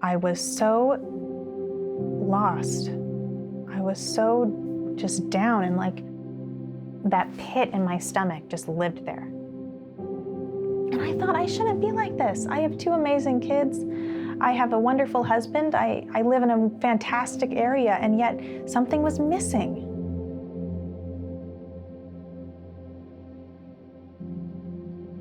I was so lost. I was so just down, and like that pit in my stomach just lived there. And I thought, I shouldn't be like this. I have 2 amazing kids. I have a wonderful husband. I live in a fantastic area, and yet something was missing.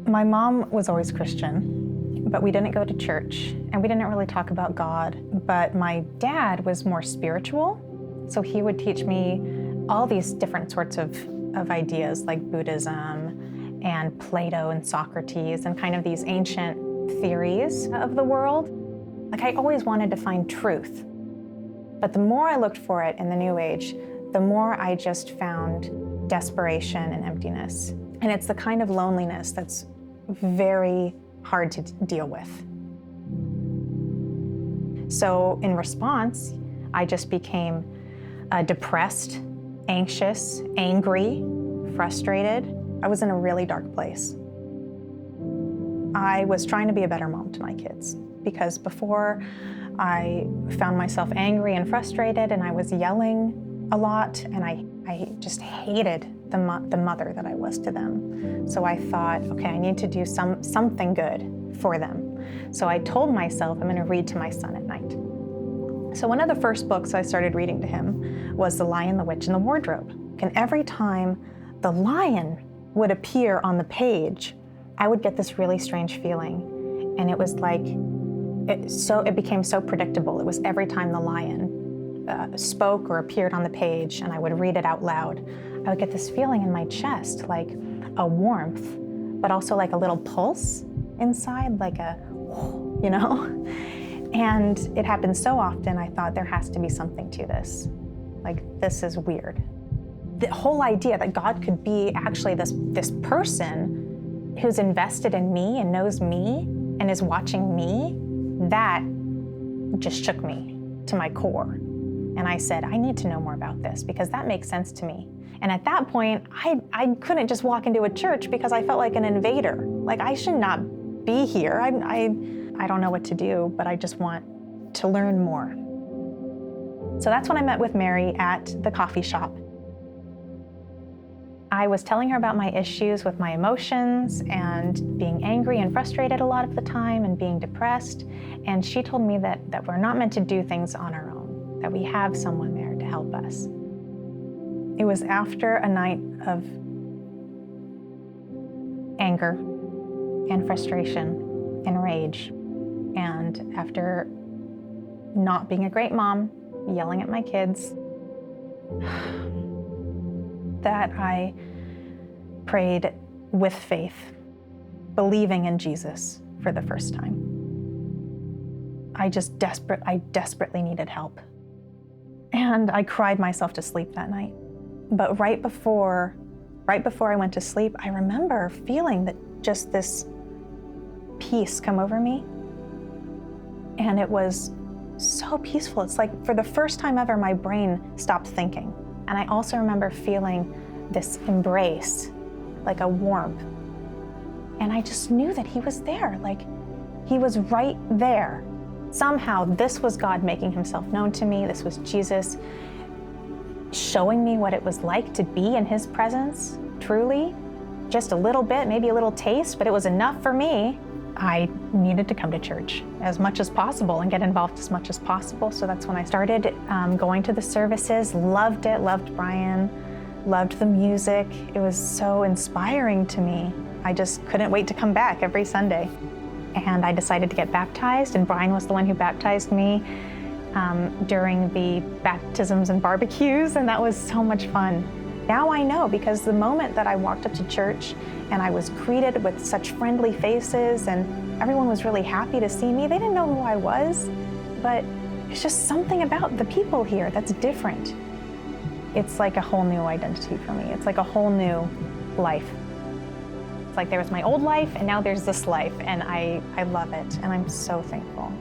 My mom was always Christian, but we didn't go to church, and we didn't really talk about God. But my dad was more spiritual, so he would teach me all these different sorts of ideas like Buddhism and Plato and Socrates and kind of these ancient theories of the world. Like, I always wanted to find truth. But the more I looked for it in the New Age, the more I just found desperation and emptiness. And it's the kind of loneliness that's very hard to deal with. So in response, I just became depressed, anxious, angry, frustrated. I was in a really dark place. I was trying to be a better mom to my kids, because before I found myself angry and frustrated, and I was yelling a lot, and I just hated the mother that I was to them. So I thought, okay, I need to do something good for them. So I told myself I'm going to read to my son at night. So one of the first books I started reading to him was The Lion, the Witch, and the Wardrobe. And every time the lion would appear on the page, I would get this really strange feeling. And it was like, it became so predictable. It was every time the lion spoke or appeared on the page and I would read it out loud, I would get this feeling in my chest, like a warmth, but also like a little pulse inside, like a, you know? And it happened so often, I thought there has to be something to this. Like, this is weird. The whole idea that God could be actually this person who's invested in me and knows me and is watching me, that just shook me to my core. And I said, I need to know more about this because that makes sense to me. And at that point, I couldn't just walk into a church because I felt like an invader. Like, I should not be here. I don't know what to do, but I just want to learn more. So that's when I met with Mary at the coffee shop. I was telling her about my issues with my emotions and being angry and frustrated a lot of the time and being depressed. And she told me that we're not meant to do things on our own, that we have someone there to help us. It was after a night of anger and frustration and rage. And after not being a great mom, yelling at my kids, that I prayed with faith, believing in Jesus for the first time. I desperately needed help. And I cried myself to sleep that night. But right before I went to sleep, I remember feeling that just this peace come over me. And it was so peaceful. It's like for the first time ever, my brain stopped thinking. And I also remember feeling this embrace, like a warmth. And I just knew that he was there, like he was right there. Somehow this was God making himself known to me. This was Jesus showing me what it was like to be in his presence, truly. Just a little bit, maybe a little taste, but it was enough for me. I needed to come to church as much as possible and get involved as much as possible. So that's when I started going to the services, loved it, loved Brian, loved the music. It was so inspiring to me. I just couldn't wait to come back every Sunday. And I decided to get baptized, and Brian was the one who baptized me during the baptisms and barbecues, and that was so much fun. Now I know, because the moment that I walked up to church and I was greeted with such friendly faces and everyone was really happy to see me, they didn't know who I was, but it's just something about the people here that's different. It's like a whole new identity for me. It's like a whole new life. It's like there was my old life and now there's this life, and I love it, and I'm so thankful.